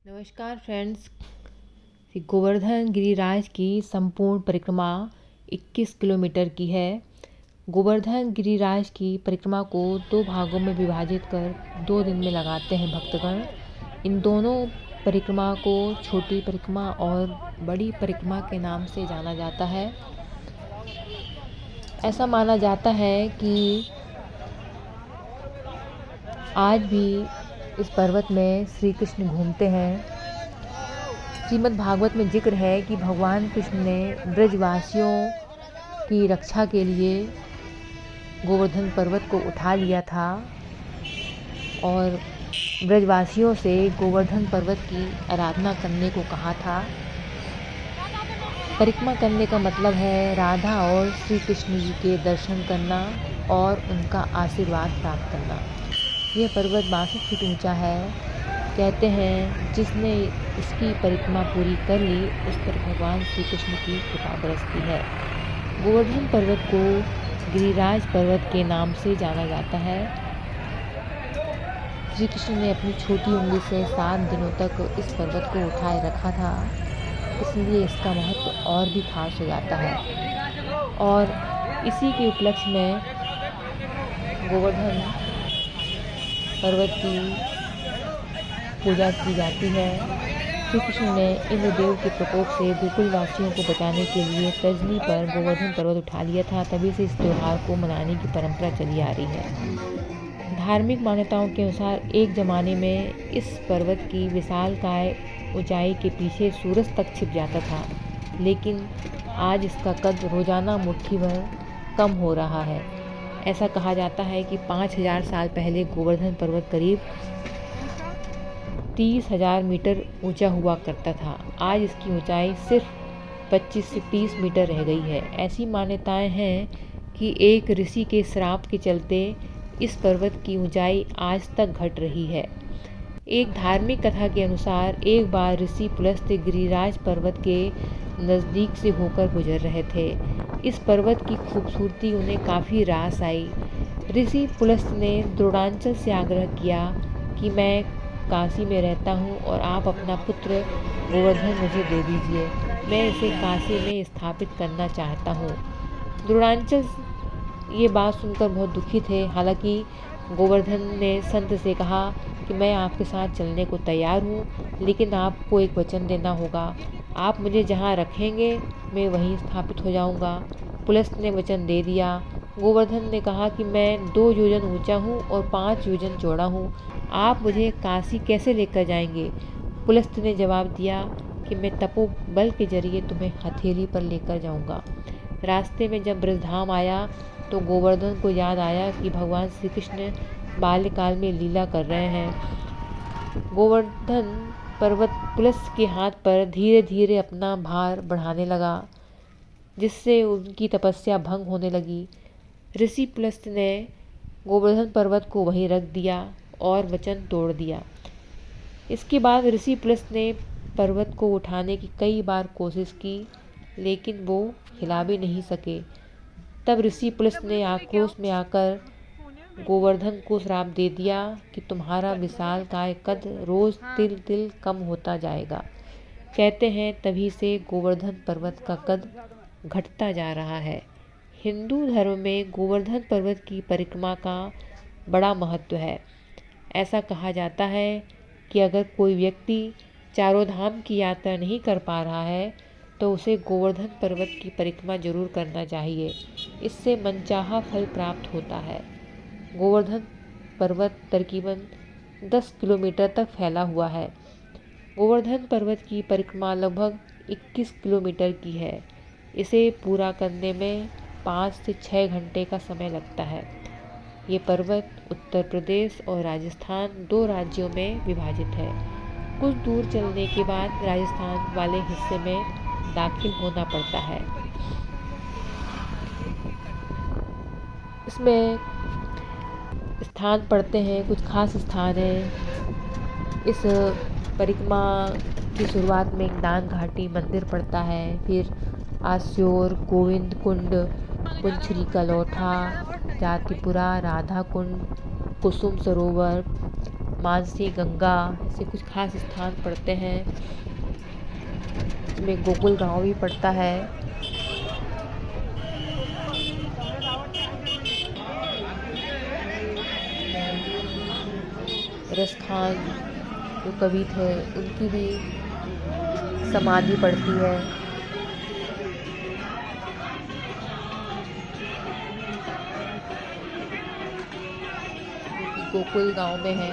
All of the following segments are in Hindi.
नमस्कार फ्रेंड्स। गोवर्धन गिरिराज की संपूर्ण परिक्रमा 21 किलोमीटर की है। गोवर्धन गिरिराज की परिक्रमा को 2 भागों में विभाजित कर 2 दिन में लगाते हैं भक्तगण। इन दोनों परिक्रमा को छोटी परिक्रमा और बड़ी परिक्रमा के नाम से जाना जाता है। ऐसा माना जाता है कि आज भी इस पर्वत में श्री कृष्ण घूमते हैं। श्रीमद् भागवत में जिक्र है कि भगवान कृष्ण ने ब्रजवासियों की रक्षा के लिए गोवर्धन पर्वत को उठा लिया था और ब्रजवासियों से गोवर्धन पर्वत की आराधना करने को कहा था। परिक्रमा करने का मतलब है राधा और श्री कृष्ण जी के दर्शन करना और उनका आशीर्वाद प्राप्त करना। यह पर्वत 62 फीट ऊंचा है। कहते हैं जिसने इसकी परिक्रमा पूरी कर ली उस पर भगवान श्री कृष्ण की कृपा बरसती है। गोवर्धन पर्वत को गिरिराज पर्वत के नाम से जाना जाता है। श्री कृष्ण ने अपनी छोटी उंगली से 7 दिनों तक इस पर्वत को उठाए रखा था, इसलिए इसका महत्व और भी खास हो जाता है। और इसी के उपलक्ष्य में गोवर्धन पर्वत की पूजा की जाती है। श्री कृष्ण ने इंद्रदेव के प्रकोप से गोकुल वासियों को बचाने के लिए तर्जनी पर गोवर्धन पर्वत उठा लिया था। तभी से इस त्यौहार को मनाने की परंपरा चली आ रही है। धार्मिक मान्यताओं के अनुसार एक ज़माने में इस पर्वत की विशालकाय ऊंचाई के पीछे सूरज तक छिप जाता था, लेकिन आज इसका कद रोजाना मुट्ठी भर कम हो रहा है। ऐसा कहा जाता है कि 5000 साल पहले गोवर्धन पर्वत करीब 30,000 मीटर ऊंचा हुआ करता था। आज इसकी ऊंचाई सिर्फ 25 से 30 मीटर रह गई है। ऐसी मान्यताएं हैं कि एक ऋषि के श्राप के चलते इस पर्वत की ऊंचाई आज तक घट रही है। एक धार्मिक कथा के अनुसार एक बार ऋषि पुलस्त्य गिरिराज पर्वत के नज़दीक से होकर गुजर रहे थे। इस पर्वत की खूबसूरती उन्हें काफ़ी रास आई। ऋषि पुलस्त्य ने द्रोणांचल से आग्रह किया कि मैं काशी में रहता हूँ और आप अपना पुत्र गोवर्धन मुझे दे दीजिए, मैं इसे काशी में स्थापित करना चाहता हूँ। द्रोणांचल ये बात सुनकर बहुत दुखी थे। हालांकि गोवर्धन ने संत से कहा कि मैं आपके साथ चलने को तैयार हूँ, लेकिन आपको एक वचन देना होगा। आप मुझे जहाँ रखेंगे मैं वहीं स्थापित हो जाऊँगा। पुलस्त्य ने वचन दे दिया। गोवर्धन ने कहा कि मैं 2 योजन ऊंचा हूँ और 5 योजन चौड़ा हूँ, आप मुझे काशी कैसे लेकर जाएंगे? पुलस्त्य ने जवाब दिया कि मैं तपोबल के जरिए तुम्हें हथेली पर लेकर जाऊँगा। रास्ते में जब ब्रजधाम आया तो गोवर्धन को याद आया कि भगवान श्री कृष्ण बाल्यकाल में लीला कर रहे हैं। गोवर्धन पर्वत पुलस्त्य के हाथ पर धीरे धीरे अपना भार बढ़ाने लगा, जिससे उनकी तपस्या भंग होने लगी। ऋषि पुलस्त्य ने गोवर्धन पर्वत को वहीं रख दिया और वचन तोड़ दिया। इसके बाद ऋषि पुलस्त्य ने पर्वत को उठाने की कई बार कोशिश की, लेकिन वो हिला भी नहीं सके। तब ऋषि पुलस्त्य ने आक्रोश में आकर गोवर्धन को श्राप दे दिया कि तुम्हारा विशालकाय कद रोज तिल तिल कम होता जाएगा। कहते हैं तभी से गोवर्धन पर्वत का कद घटता जा रहा है। हिंदू धर्म में गोवर्धन पर्वत की परिक्रमा का बड़ा महत्व है। ऐसा कहा जाता है कि अगर कोई व्यक्ति चारों धाम की यात्रा नहीं कर पा रहा है तो उसे गोवर्धन पर्वत की परिक्रमा जरूर करना चाहिए। इससे मनचाहा फल प्राप्त होता है। गोवर्धन पर्वत तकरीबन 10 किलोमीटर तक फैला हुआ है। गोवर्धन पर्वत की परिक्रमा लगभग 21 किलोमीटर की है। इसे पूरा करने में 5 से 6 घंटे का समय लगता है। ये पर्वत उत्तर प्रदेश और राजस्थान 2 राज्यों में विभाजित है। कुछ दूर चलने के बाद राजस्थान वाले हिस्से में दाखिल होना पड़ता है। इसमें स्थान पड़ते हैं, कुछ खास स्थान हैं। इस परिक्रमा की शुरुआत में एक दान घाटी मंदिर पड़ता है, फिर आस्योर, गोविंद कुंड, पुंछरी का लोठा, जातिपुरा, राधा कुंड, कुसुम सरोवर, मानसी, गंगा ऐसे कुछ खास स्थान पड़ते हैं। इसमें गोकुल गांव भी पड़ता है। रस खान जो कवि थे उनकी भी समाधि पड़ती है। जो कि गोकुल गांव में है।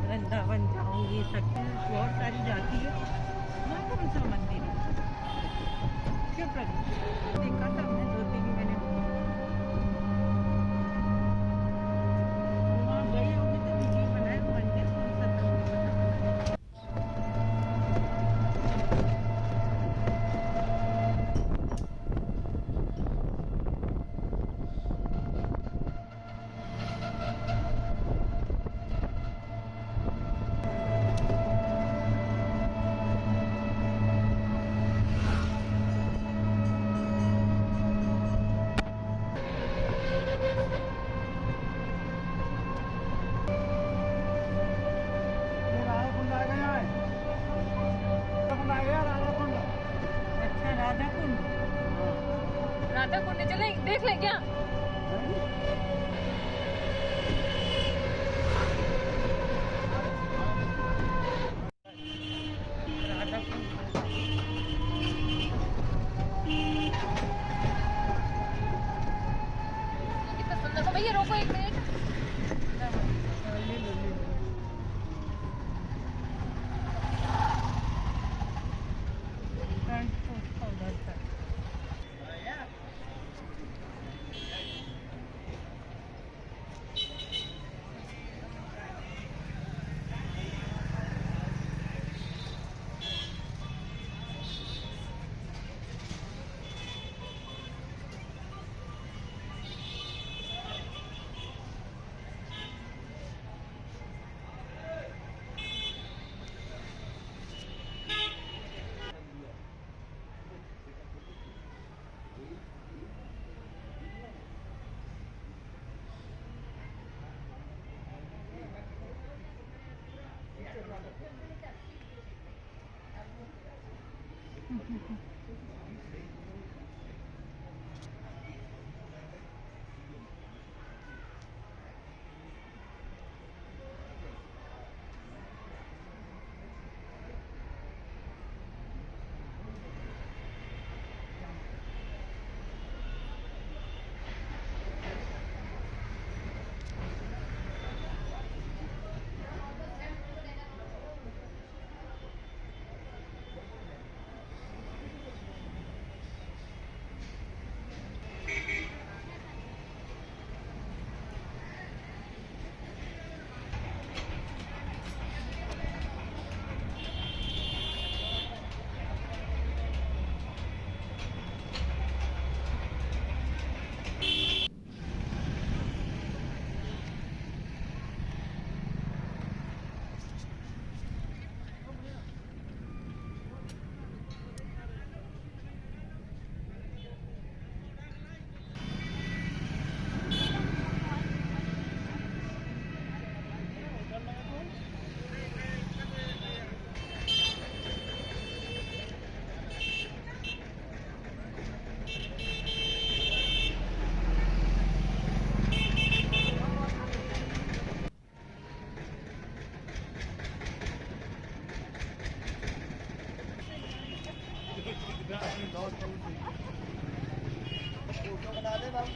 वृंदावन जाऊंगी, शक्ति बहुत सारी जाती है। वहाँ कौन सा मंदिर है? क्यों प्रभु देखा था हमने, दो तीन मैंने वहाँ गई होगी तो वीडियो बनाए। मंदिर कौन सा था मुझे पता नहीं। अच्छा, राधा कुंड। राधा कुंड चले देख ले क्या? राधा कुंड कितना सुंदर। भैया रोको एक मिनट। ले लो, ले लो। फ्रंट उधर तक।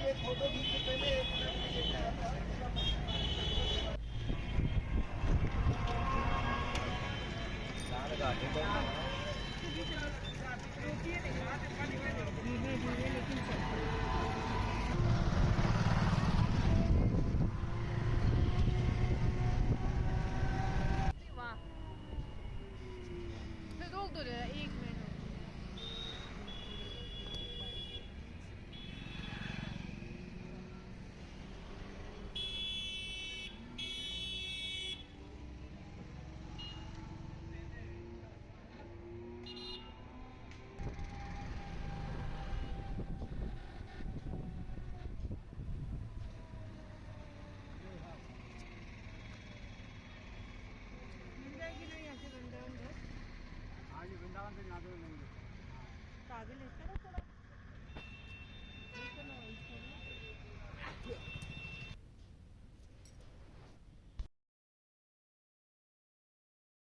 एक फोटो खींच